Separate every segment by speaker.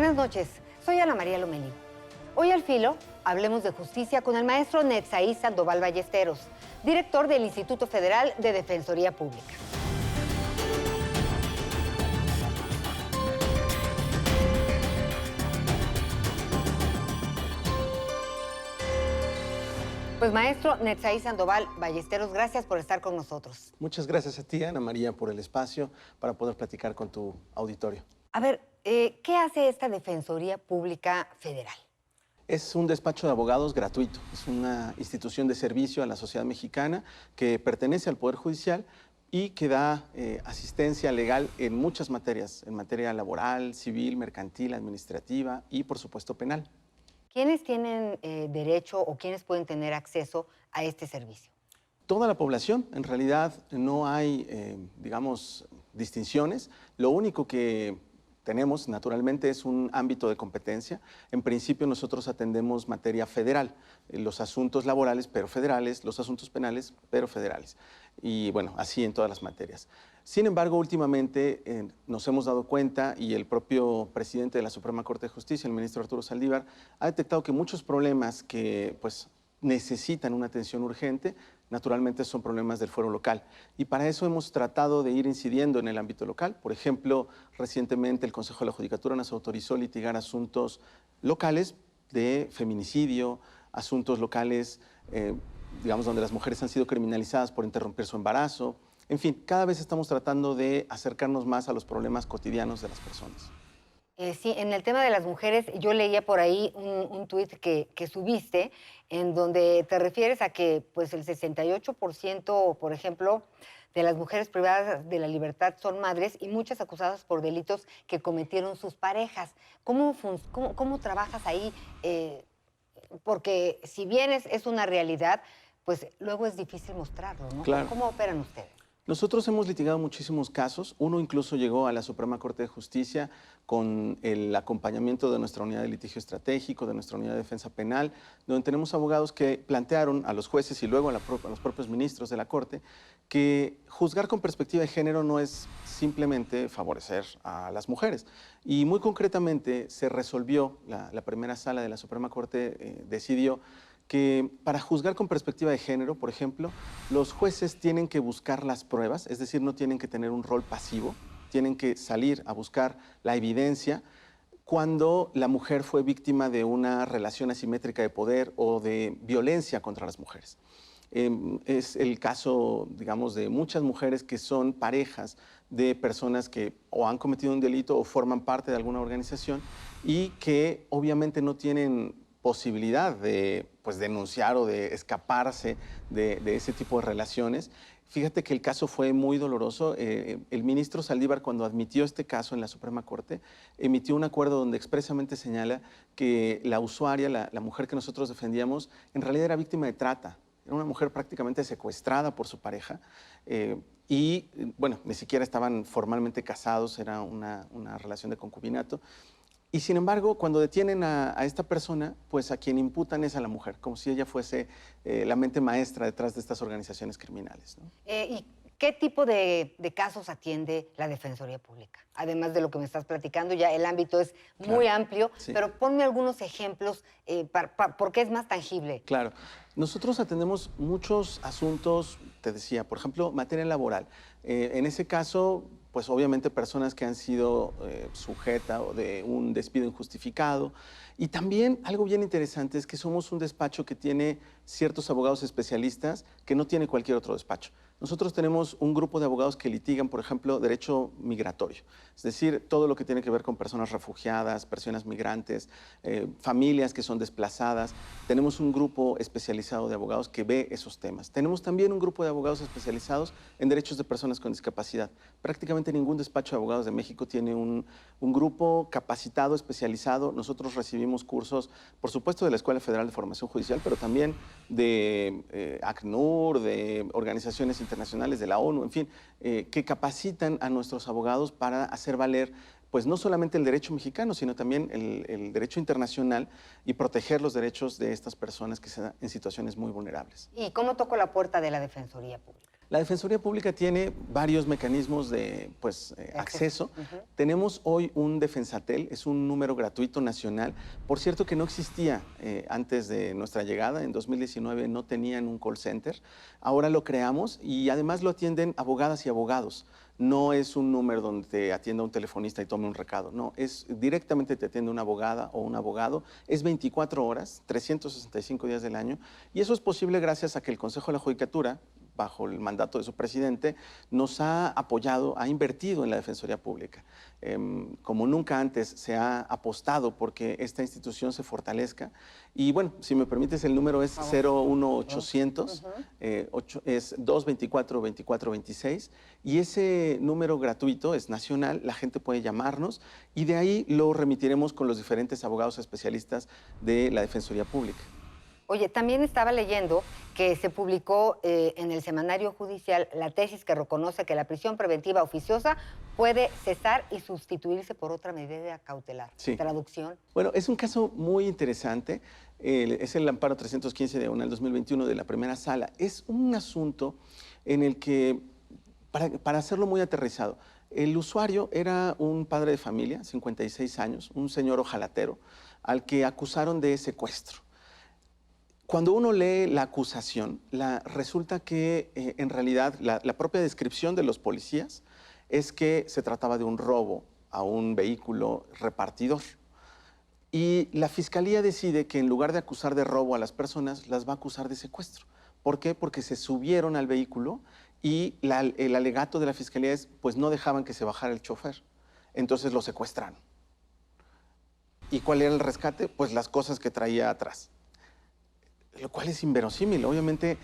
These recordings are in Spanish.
Speaker 1: Buenas noches, soy Ana María Lomelí. Hoy al filo, hablemos de justicia con el maestro Netzaí Sandoval Ballesteros, director del Instituto Federal de Defensoría Pública. Pues maestro Netzaí Sandoval Ballesteros, gracias por estar con nosotros.
Speaker 2: Muchas gracias a ti, Ana María, por el espacio para poder platicar con tu auditorio.
Speaker 1: A ver, ¿qué hace esta Defensoría Pública Federal?
Speaker 2: Es un despacho de abogados gratuito. Es una institución de servicio a la sociedad mexicana que pertenece al Poder Judicial y que da asistencia legal en muchas materias, en materia laboral, civil, mercantil, administrativa y, por supuesto, penal.
Speaker 1: ¿Quiénes tienen derecho o quiénes pueden tener acceso a este servicio?
Speaker 2: Toda la población, en realidad no hay, digamos, distinciones. Lo único que tenemos, naturalmente, es un ámbito de competencia. En principio, nosotros atendemos materia federal, los asuntos laborales, pero federales, los asuntos penales, pero federales. Y bueno, así en todas las materias. Sin embargo, últimamente nos hemos dado cuenta, y el propio presidente de la Suprema Corte de Justicia, el ministro Arturo Saldívar, ha detectado que muchos problemas que pues, necesitan una atención urgente, naturalmente son problemas del fuero local. Y para eso hemos tratado de ir incidiendo en el ámbito local. Por ejemplo, recientemente el Consejo de la Judicatura nos autorizó litigar asuntos locales de feminicidio, asuntos locales, digamos, donde las mujeres han sido criminalizadas por interrumpir su embarazo. En fin, cada vez estamos tratando de acercarnos más a los problemas cotidianos de las personas.
Speaker 1: Sí, en el tema de las mujeres, yo leía por ahí un tuit que subiste en donde te refieres a que pues, el 68%, por ejemplo, de las mujeres privadas de la libertad son madres y muchas acusadas por delitos que cometieron sus parejas. ¿Cómo trabajas ahí? Porque si bien es una realidad, pues luego es difícil mostrarlo, ¿no?
Speaker 2: Claro.
Speaker 1: ¿Cómo operan ustedes?
Speaker 2: Nosotros hemos litigado muchísimos casos. Uno incluso llegó a la Suprema Corte de Justicia con el acompañamiento de nuestra unidad de litigio estratégico, de nuestra unidad de defensa penal, donde tenemos abogados que plantearon a los jueces y luego a los propios ministros de la Corte que juzgar con perspectiva de género no es simplemente favorecer a las mujeres. Y muy concretamente se resolvió, la primera sala de la Suprema Corte decidió que para juzgar con perspectiva de género, por ejemplo, los jueces tienen que buscar las pruebas, es decir, no tienen que tener un rol pasivo, tienen que salir a buscar la evidencia cuando la mujer fue víctima de una relación asimétrica de poder o de violencia contra las mujeres. Es el caso, digamos, de muchas mujeres que son parejas de personas que o han cometido un delito o forman parte de alguna organización y que obviamente no tienen posibilidad de pues, denunciar o de escaparse de ese tipo de relaciones. Fíjate que el caso fue muy doloroso. El ministro Saldívar, cuando admitió este caso en la Suprema Corte, emitió un acuerdo donde expresamente señala que la usuaria, la mujer que nosotros defendíamos, en realidad era víctima de trata. Era una mujer prácticamente secuestrada por su pareja y, bueno, ni siquiera estaban formalmente casados, era una relación de concubinato. Y sin embargo, cuando detienen a esta persona, pues a quien imputan es a la mujer, como si ella fuese la mente maestra detrás de estas organizaciones criminales, ¿no?
Speaker 1: ¿Y qué tipo de casos atiende la Defensoría Pública? Además de lo que me estás platicando, ya el ámbito es muy amplio,
Speaker 2: sí.
Speaker 1: Pero ponme algunos ejemplos porque es más tangible.
Speaker 2: Claro. Nosotros atendemos muchos asuntos, te decía, por ejemplo, materia laboral. En ese caso, pues obviamente personas que han sido sujetas de un despido injustificado. Y también algo bien interesante es que somos un despacho que tiene ciertos abogados especialistas que no tiene cualquier otro despacho. Nosotros tenemos un grupo de abogados que litigan, por ejemplo, derecho migratorio, es decir, todo lo que tiene que ver con personas refugiadas, personas migrantes, familias que son desplazadas. Tenemos un grupo especializado de abogados que ve esos temas. Tenemos también un grupo de abogados especializados en derechos de personas con discapacidad. Prácticamente ningún despacho de abogados de México tiene un grupo capacitado, especializado. Nosotros recibimos cursos, por supuesto, de la Escuela Federal de Formación Judicial, pero también de ACNUR, de organizaciones internacionales de la ONU, en fin, que capacitan a nuestros abogados para hacer valer pues no solamente el derecho mexicano, sino también el derecho internacional y proteger los derechos de estas personas que están en situaciones muy vulnerables.
Speaker 1: ¿Y cómo toco la puerta de la Defensoría Pública?
Speaker 2: La Defensoría Pública tiene varios mecanismos de acceso. Tenemos hoy un Defensatel, es un número gratuito nacional. Por cierto que no existía antes de nuestra llegada, en 2019 no tenían un call center. Ahora lo creamos y además lo atienden abogadas y abogados. No es un número donde te atienda un telefonista y tome un recado, no, es directamente te atiende una abogada o un abogado, es 24 horas, 365 días del año, y eso es posible gracias a que el Consejo de la Judicatura, bajo el mandato de su presidente, nos ha apoyado, ha invertido en la Defensoría Pública. Como nunca antes se ha apostado porque esta institución se fortalezca. Y bueno, si me permites, el número es 01800, es 224-2426, y ese número gratuito es nacional, la gente puede llamarnos y de ahí lo remitiremos con los diferentes abogados especialistas de la Defensoría Pública.
Speaker 1: Oye, también estaba leyendo que se publicó en el Semanario Judicial la tesis que reconoce que la prisión preventiva oficiosa puede cesar y sustituirse por otra medida cautelar.
Speaker 2: Sí.
Speaker 1: Traducción.
Speaker 2: Bueno, es un caso muy interesante. Es el amparo 315 diagonal 2021 de la primera sala. Es un asunto en el que, para hacerlo muy aterrizado, el usuario era un padre de familia, 56 años, un señor ojalatero, al que acusaron de secuestro. Cuando uno lee la acusación, resulta que en realidad la propia descripción de los policías es que se trataba de un robo a un vehículo repartidor. Y la fiscalía decide que en lugar de acusar de robo a las personas, las va a acusar de secuestro. ¿Por qué? Porque se subieron al vehículo y el alegato de la fiscalía es, pues no dejaban que se bajara el chofer. Entonces lo secuestraron. ¿Y cuál era el rescate? Pues las cosas que traía atrás. Lo cual es inverosímil. Obviamente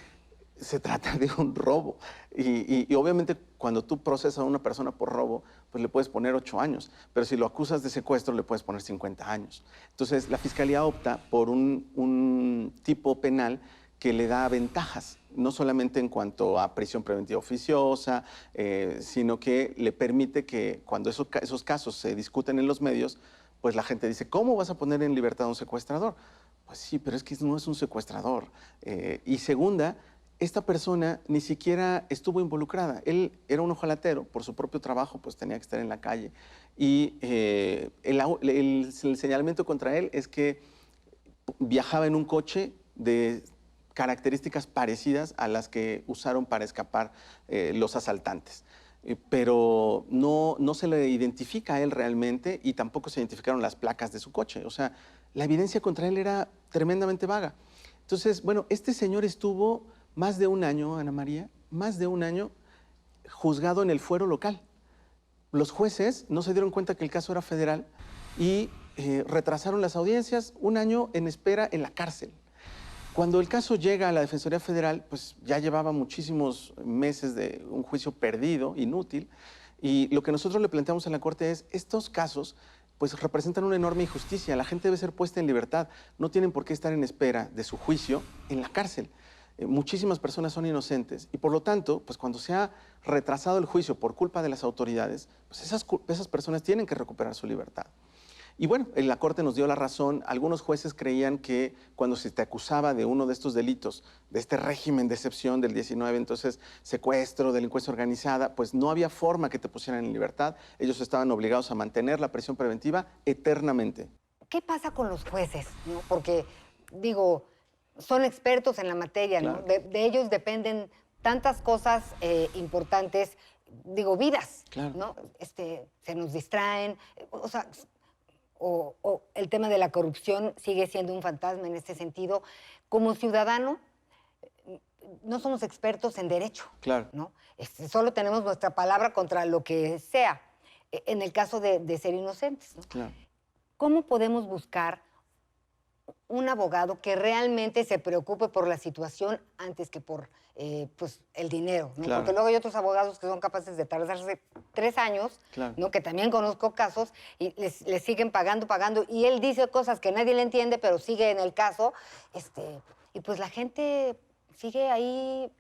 Speaker 2: se trata de un robo. Y obviamente cuando tú procesas a una persona por robo, pues le puedes poner 8 años. Pero si lo acusas de secuestro, le puedes poner 50 años. Entonces la fiscalía opta por un tipo penal que le da ventajas, no solamente en cuanto a prisión preventiva oficiosa, sino que le permite que cuando esos casos se discuten en los medios, pues la gente dice, ¿cómo vas a poner en libertad a un secuestrador? Pues sí, pero es que no es un secuestrador. Y segunda, esta persona ni siquiera estuvo involucrada. Él era un ojalatero, por su propio trabajo, pues tenía que estar en la calle. Y el señalamiento contra él es que viajaba en un coche de características parecidas a las que usaron para escapar los asaltantes. Pero no se le identifica a él realmente y tampoco se identificaron las placas de su coche. O sea, la evidencia contra él era tremendamente vaga. Entonces, bueno, este señor estuvo más de un año, Ana María, más de un año juzgado en el fuero local. Los jueces no se dieron cuenta que el caso era federal y retrasaron las audiencias, un año en espera en la cárcel. Cuando el caso llega a la Defensoría Federal, pues ya llevaba muchísimos meses de un juicio perdido, inútil, y lo que nosotros le planteamos a la Corte es, estos casos pues representan una enorme injusticia, la gente debe ser puesta en libertad, no tienen por qué estar en espera de su juicio en la cárcel. Muchísimas personas son inocentes y por lo tanto, pues cuando se ha retrasado el juicio por culpa de las autoridades, pues esas personas tienen que recuperar su libertad. Y bueno, en la Corte nos dio la razón. Algunos jueces creían que cuando se te acusaba de uno de estos delitos, de este régimen de excepción del 19, entonces secuestro, delincuencia organizada, pues no había forma que te pusieran en libertad. Ellos estaban obligados a mantener la prisión preventiva eternamente.
Speaker 1: ¿Qué pasa con los jueces? ¿No? Porque, digo, son expertos en la materia,
Speaker 2: Claro.
Speaker 1: ¿no? De ellos dependen tantas cosas importantes, digo, vidas,
Speaker 2: Claro.
Speaker 1: ¿no? Se nos distraen, o sea, o el tema de la corrupción sigue siendo un fantasma en este sentido. Como ciudadano, no somos expertos en derecho,
Speaker 2: Claro.
Speaker 1: ¿no? Solo tenemos nuestra palabra contra lo que sea, en el caso de ser inocentes, ¿no?
Speaker 2: Claro.
Speaker 1: ¿Cómo podemos buscar un abogado que realmente se preocupe por la situación antes que por pues, el dinero, ¿no?
Speaker 2: Claro.
Speaker 1: Porque luego hay otros abogados que son capaces de tardarse 3 años,
Speaker 2: Claro.
Speaker 1: ¿no? Que también conozco casos y les siguen pagando, y él dice cosas que nadie le entiende, pero sigue en el caso, y pues la gente sigue ahí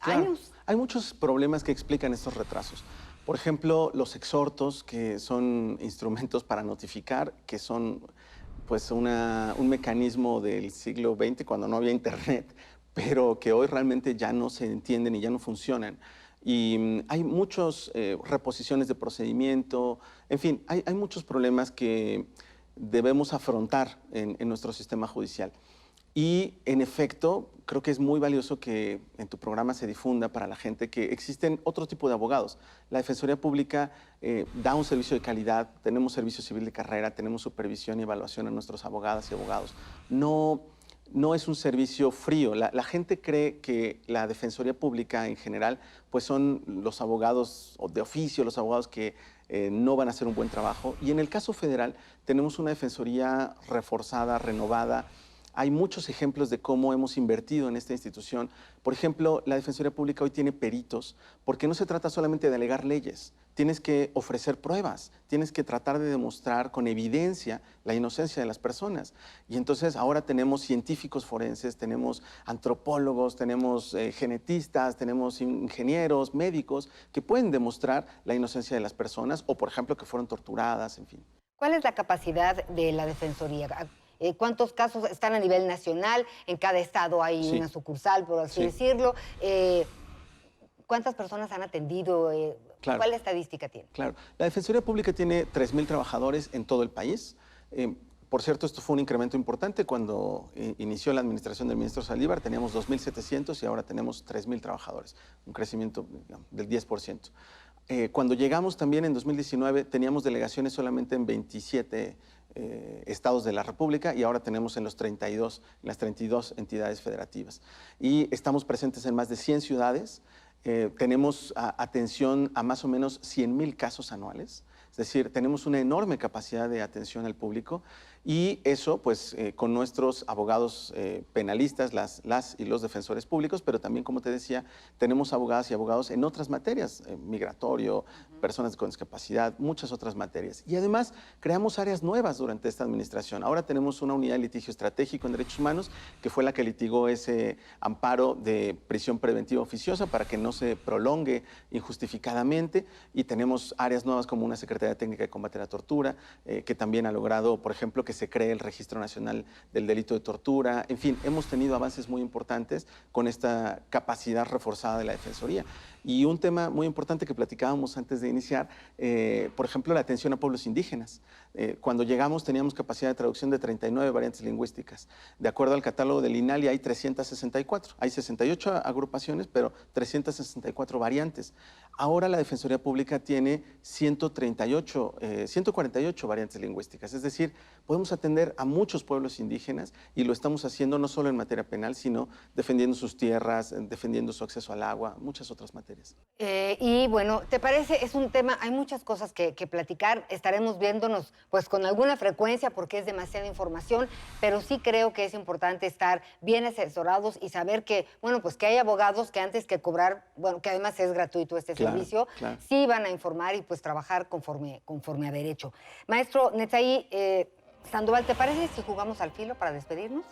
Speaker 2: Claro.
Speaker 1: años.
Speaker 2: Hay muchos problemas que explican estos retrasos. Por ejemplo, los exhortos, que son instrumentos para notificar, que son pues un mecanismo del siglo XX, cuando no había internet, pero que hoy realmente ya no se entienden y ya no funcionan. Y hay muchas reposiciones de procedimiento, en fin, hay muchos problemas que debemos afrontar en nuestro sistema judicial. Y en efecto, creo que es muy valioso que en tu programa se difunda para la gente que existen otro tipo de abogados. La Defensoría Pública da un servicio de calidad, tenemos servicio civil de carrera, tenemos supervisión y evaluación a nuestros abogadas y abogados. No es un servicio frío. La gente cree que la Defensoría Pública en general pues son los abogados de oficio, los abogados que no van a hacer un buen trabajo. Y en el caso federal tenemos una defensoría reforzada, renovada. Hay muchos ejemplos de cómo hemos invertido en esta institución. Por ejemplo, la Defensoría Pública hoy tiene peritos, porque no se trata solamente de alegar leyes. Tienes que ofrecer pruebas, tienes que tratar de demostrar con evidencia la inocencia de las personas. Y entonces ahora tenemos científicos forenses, tenemos antropólogos, tenemos genetistas, tenemos ingenieros, médicos, que pueden demostrar la inocencia de las personas o, por ejemplo, que fueron torturadas, en fin.
Speaker 1: ¿Cuál es la capacidad de la Defensoría? ¿Cuántos casos están a nivel nacional? En cada estado hay una sucursal, por así decirlo. ¿Cuántas personas han atendido?
Speaker 2: Claro.
Speaker 1: ¿Cuál estadística tiene?
Speaker 2: Claro. La Defensoría Pública tiene 3,000 trabajadores en todo el país. Por cierto, esto fue un incremento importante. Cuando inició la administración del ministro Saldívar, teníamos 2,700 y ahora tenemos 3,000 trabajadores, un crecimiento, digamos, del 10%. Cuando llegamos también en 2019, teníamos delegaciones solamente en 27 estados de la República y ahora tenemos en las 32 entidades federativas. Y estamos presentes en más de 100 ciudades. Tenemos atención a más o menos 100,000 casos anuales. Es decir, tenemos una enorme capacidad de atención al público y eso, pues, con nuestros abogados penalistas, las y los defensores públicos, pero también, como te decía, tenemos abogadas y abogados en otras materias, migratorio, personas con discapacidad, muchas otras materias. Y además, creamos áreas nuevas durante esta administración. Ahora tenemos una unidad de litigio estratégico en derechos humanos, que fue la que litigó ese amparo de prisión preventiva oficiosa para que no se prolongue injustificadamente, y tenemos áreas nuevas como una Secretaría Técnica de Combate a la Tortura, que también ha logrado, por ejemplo, que se cree el Registro Nacional del Delito de Tortura. En fin, hemos tenido avances muy importantes con esta capacidad reforzada de la Defensoría. Y un tema muy importante que platicábamos antes de iniciar, por ejemplo, la atención a pueblos indígenas. Cuando llegamos teníamos capacidad de traducción de 39 variantes lingüísticas. De acuerdo al catálogo del INALI hay 364. Hay 68 agrupaciones, pero 364 variantes. Ahora la Defensoría Pública tiene 148 variantes lingüísticas. Es decir, podemos atender a muchos pueblos indígenas y lo estamos haciendo no solo en materia penal, sino defendiendo sus tierras, defendiendo su acceso al agua, muchas otras materias.
Speaker 1: Y bueno, ¿te parece? Es un tema, hay muchas cosas que platicar. Estaremos viéndonos pues con alguna frecuencia porque es demasiada información, pero sí creo que es importante estar bien asesorados y saber que, bueno, pues que hay abogados que antes que cobrar, bueno, que además es gratuito este servicio, sí van a informar y pues trabajar conforme a derecho. Maestro Netzaí Sandoval, ¿te parece si jugamos al filo para despedirnos?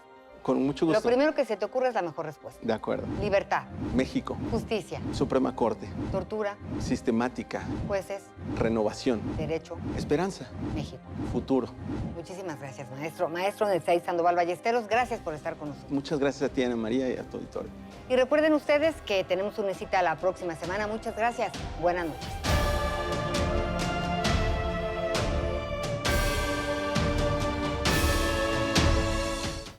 Speaker 2: Con mucho gusto.
Speaker 1: Lo primero que se te ocurre es la mejor respuesta.
Speaker 2: De acuerdo.
Speaker 1: Libertad.
Speaker 2: México.
Speaker 1: Justicia.
Speaker 2: Suprema Corte.
Speaker 1: Tortura.
Speaker 2: Sistemática.
Speaker 1: Jueces.
Speaker 2: Renovación.
Speaker 1: Derecho.
Speaker 2: Esperanza.
Speaker 1: México.
Speaker 2: Futuro. Muchísimas
Speaker 1: gracias, maestro. Maestro Netzaí Sandoval Ballesteros, gracias por estar con nosotros.
Speaker 2: Muchas gracias a ti, Ana María, y a tu auditorio.
Speaker 1: Y recuerden ustedes que tenemos una cita la próxima semana. Muchas gracias. Buenas noches.